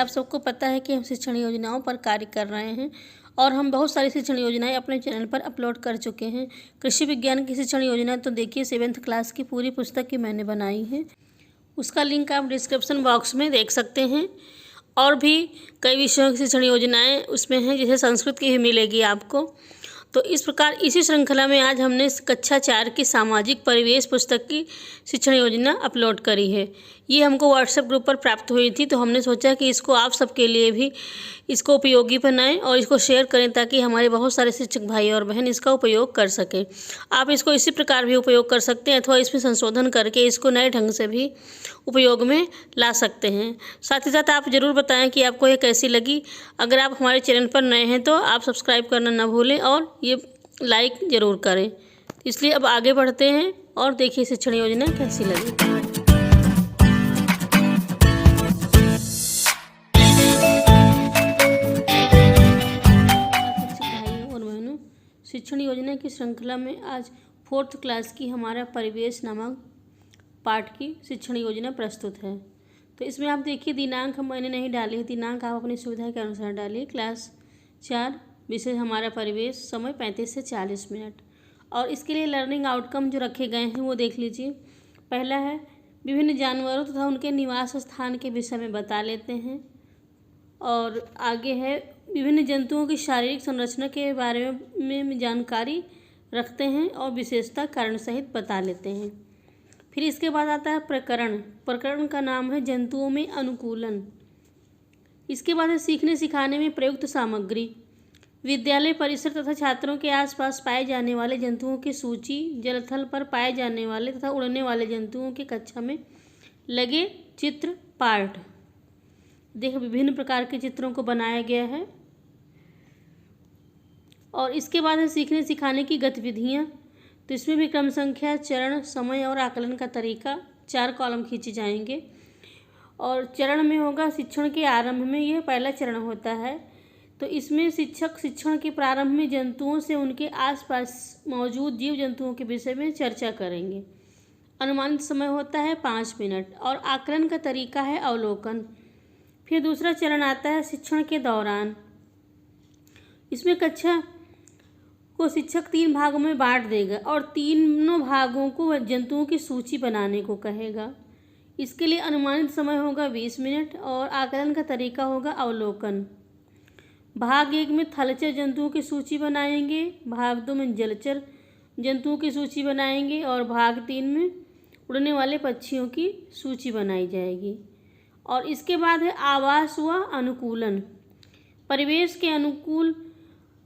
आप सबको पता है कि हम शिक्षण योजनाओं पर कार्य कर रहे हैं और हम बहुत सारी शिक्षण योजनाएं अपने चैनल पर अपलोड कर चुके हैं। कृषि विज्ञान की शिक्षण योजना तो देखिए 7th क्लास की पूरी पुस्तक की मैंने बनाई है, उसका लिंक आप डिस्क्रिप्शन बॉक्स में देख सकते हैं। और भी कई विषयों की शिक्षण योजनाएँ उसमें हैं, जैसे संस्कृत की भी मिलेगी आपको। तो इस प्रकार इसी श्रृंखला में आज हमने कक्षा 4 की सामाजिक परिवेश पुस्तक की शिक्षण योजना अपलोड करी है। ये हमको व्हाट्सएप ग्रुप पर प्राप्त हुई थी, तो हमने सोचा कि इसको आप सबके लिए भी इसको उपयोगी बनाएं और इसको शेयर करें ताकि हमारे बहुत सारे शिक्षक भाई और बहन इसका उपयोग कर सकें। आप इसको इसी प्रकार भी उपयोग कर सकते हैं अथवा इसमें संशोधन करके इसको नए ढंग से भी उपयोग में ला सकते हैं। साथ ही साथ आप ज़रूर बताएं कि आपको ये कैसी लगी। अगर आप हमारे चैनल पर नए हैं तो आप सब्सक्राइब करना ना भूलें और ये लाइक ज़रूर करें। इसलिए अब आगे बढ़ते हैं और देखिए शिक्षण योजना कैसी लगी। शिक्षण योजना की श्रृंखला में आज 4th क्लास की हमारा परिवेश नामक पाठ की शिक्षण योजना प्रस्तुत है। तो इसमें आप देखिए दिनांक मैंने नहीं डाली है, दिनांक आप अपनी सुविधा के अनुसार डालिए। क्लास 4 विषय हमारा परिवेश, समय 35 से 40 मिनट। और इसके लिए लर्निंग आउटकम जो रखे गए हैं वो देख लीजिए। पहला है विभिन्न जानवरों तथा उनके निवास स्थान के विषय में बता लेते हैं। और आगे है विभिन्न जंतुओं की शारीरिक संरचना के बारे में जानकारी रखते हैं और विशेषता कारण सहित बता लेते हैं। फिर इसके बाद आता है प्रकरण। प्रकरण का नाम है जंतुओं में अनुकूलन। इसके बाद है सीखने सिखाने में प्रयुक्त सामग्री। विद्यालय परिसर तथा छात्रों के आसपास पाए जाने वाले जंतुओं की सूची, जलथल पर पाए जाने वाले तथा उड़ने वाले जंतुओं के कक्षा में लगे चित्र पाठ। देखो विभिन्न प्रकार के चित्रों को बनाया गया है। और इसके बाद है सीखने सिखाने की गतिविधियाँ। तो इसमें भी क्रम संख्या, चरण, समय और आकलन का तरीका 4 कॉलम खींचे जाएंगे। और चरण में होगा शिक्षण के आरंभ में, यह पहला चरण होता है। तो इसमें शिक्षक शिक्षण के प्रारंभ में जंतुओं से उनके आसपास मौजूद जीव जंतुओं के विषय में चर्चा करेंगे। अनुमानित समय होता है 5 मिनट और आकलन का तरीका है अवलोकन। फिर दूसरा चरण आता है शिक्षण के दौरान। इसमें कक्षा को शिक्षक 3 भागों में बांट देगा और तीनों भागों को जंतुओं की सूची बनाने को कहेगा। इसके लिए अनुमानित समय होगा 20 मिनट और आकलन का तरीका होगा अवलोकन। भाग 1 में थलचर जंतुओं की सूची बनाएंगे, भाग 2 में जलचर जंतुओं की सूची बनाएंगे और भाग 3 में उड़ने वाले पक्षियों की सूची बनाई जाएगी। और इसके बाद है आवास व अनुकूलन। परिवेश के अनुकूल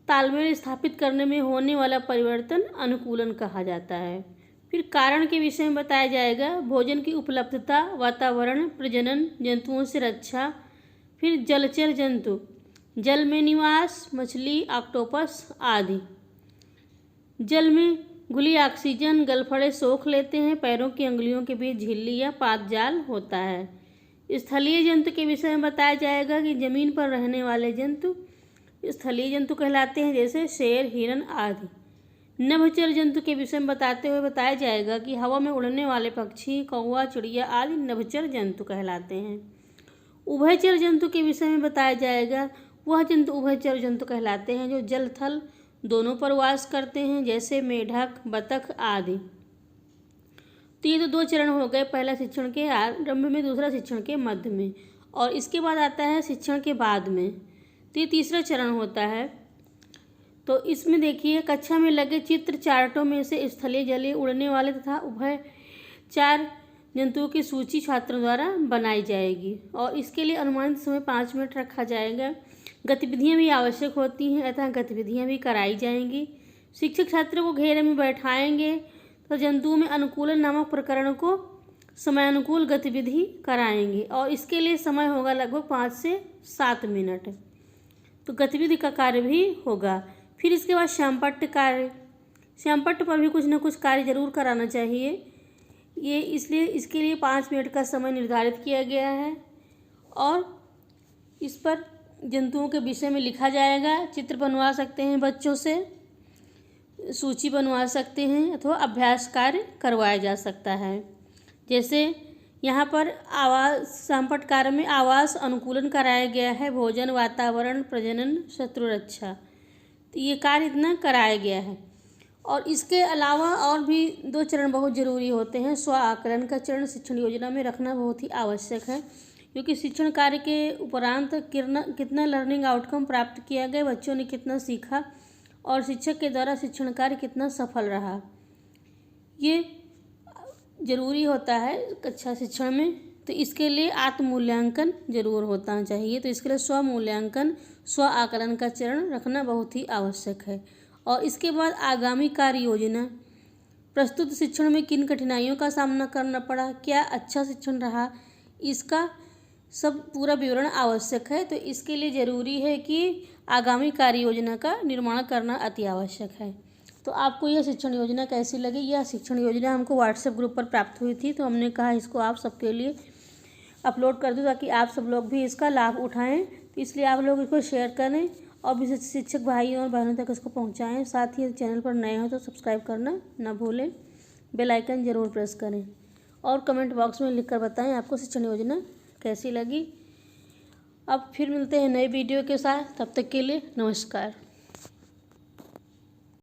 तालमेल स्थापित करने में होने वाला परिवर्तन अनुकूलन कहा जाता है। फिर कारण के विषय में बताया जाएगा, भोजन की उपलब्धता, वातावरण, प्रजनन, जंतुओं से रक्षा। फिर जलचर जंतु, जल में निवास, मछली, ऑक्टोपस आदि। जल में घुली ऑक्सीजन, गलफड़े सोख लेते हैं, पैरों की अंगुलियों के बीच झिल्ली या पाद जाल होता है। स्थलीय जंतु के विषय में बताया जाएगा कि जमीन पर रहने वाले जंतु स्थलीय जंतु कहलाते हैं, जैसे शेर, हिरन आदि। नभचर जंतु के विषय में बताते हुए बताया जाएगा कि हवा में उड़ने वाले पक्षी, कौवा, चिड़िया आदि नभचर जंतु कहलाते हैं। उभयचर जंतु के विषय में बताया जाएगा, वह जंतु उभयचर जंतु कहलाते हैं जो जल थल दोनों पर वास करते हैं, जैसे मेढक, बतख आदि। तो ये तो 2 चरण हो गए, पहला शिक्षण के आरंभ में, दूसरा शिक्षण के मध्य में। और इसके बाद आता है शिक्षण के बाद में, तो ये तीसरा चरण होता है। तो इसमें देखिए कक्षा में लगे चित्र चार्टों में से स्थलीय, जलीय, उड़ने वाले तथा उभयचर जंतुओं की सूची छात्रों द्वारा बनाई जाएगी। और इसके लिए अनुमानित समय 5 मिनट रखा जाएगा। गतिविधियाँ भी आवश्यक होती हैं अतः गतिविधियाँ भी कराई जाएंगी। शिक्षक छात्रों को घेरे में बैठाएंगे तो जंतुओं में अनुकूलन नामक प्रकरण को समयानुकूल गतिविधि कराएंगे और इसके लिए समय होगा लगभग 5 से 7 मिनट। तो गतिविधि का कार्य भी होगा। फिर इसके बाद श्यामपट्ट कार्य। श्यामपट्ट पर भी कुछ न कुछ कार्य जरूर कराना चाहिए। ये इसलिए इसके लिए 5 मिनट का समय निर्धारित किया गया है और इस पर जंतुओं के विषय में लिखा जाएगा। चित्र बनवा सकते हैं बच्चों से, सूची बनवा सकते हैं अथवा अभ्यास कार्य करवाया जा सकता है। जैसे यहाँ पर आवास संपट कार्य में आवास अनुकूलन कराया गया है, भोजन, वातावरण, प्रजनन, शत्रु रक्षा, तो ये कार्य इतना कराया गया है। और इसके अलावा और भी 2 चरण बहुत ज़रूरी होते हैं। स्व आकलन का चरण शिक्षण योजना में रखना बहुत ही आवश्यक है, क्योंकि शिक्षण कार्य के उपरांत कितना लर्निंग आउटकम प्राप्त किया गया, बच्चों ने कितना सीखा और शिक्षक के द्वारा शिक्षण कार्य कितना सफल रहा, ये ज़रूरी होता है कक्षा शिक्षण में। तो इसके लिए आत्ममूल्यांकन जरूर होना चाहिए। तो इसके लिए स्व मूल्यांकन, स्व आकलन का चरण रखना बहुत ही आवश्यक है। और इसके बाद आगामी कार्य योजना, प्रस्तुत शिक्षण में किन कठिनाइयों का सामना करना पड़ा, क्या अच्छा शिक्षण रहा, इसका सब पूरा विवरण आवश्यक है। तो इसके लिए ज़रूरी है कि आगामी कार्य योजना का निर्माण करना अति आवश्यक है। तो आपको यह शिक्षण योजना कैसी लगी? यह शिक्षण योजना हमको व्हाट्सएप ग्रुप पर प्राप्त हुई थी, तो हमने कहा इसको आप सबके लिए अपलोड कर दूँ ताकि आप सब लोग भी इसका लाभ उठाएं। तो इसलिए आप लोग इसको शेयर करें और भी शिक्षक भाइयों और बहनों तक इसको पहुंचाएं। साथ ही चैनल पर नए हो तो सब्सक्राइब करना ना भूलें, बेल आइकन ज़रूर प्रेस करें और कमेंट बॉक्स में लिखकर बताएं आपको शिक्षण योजना कैसी लगी। अब फिर मिलते हैं नए वीडियो के साथ, तब तक के लिए नमस्कार।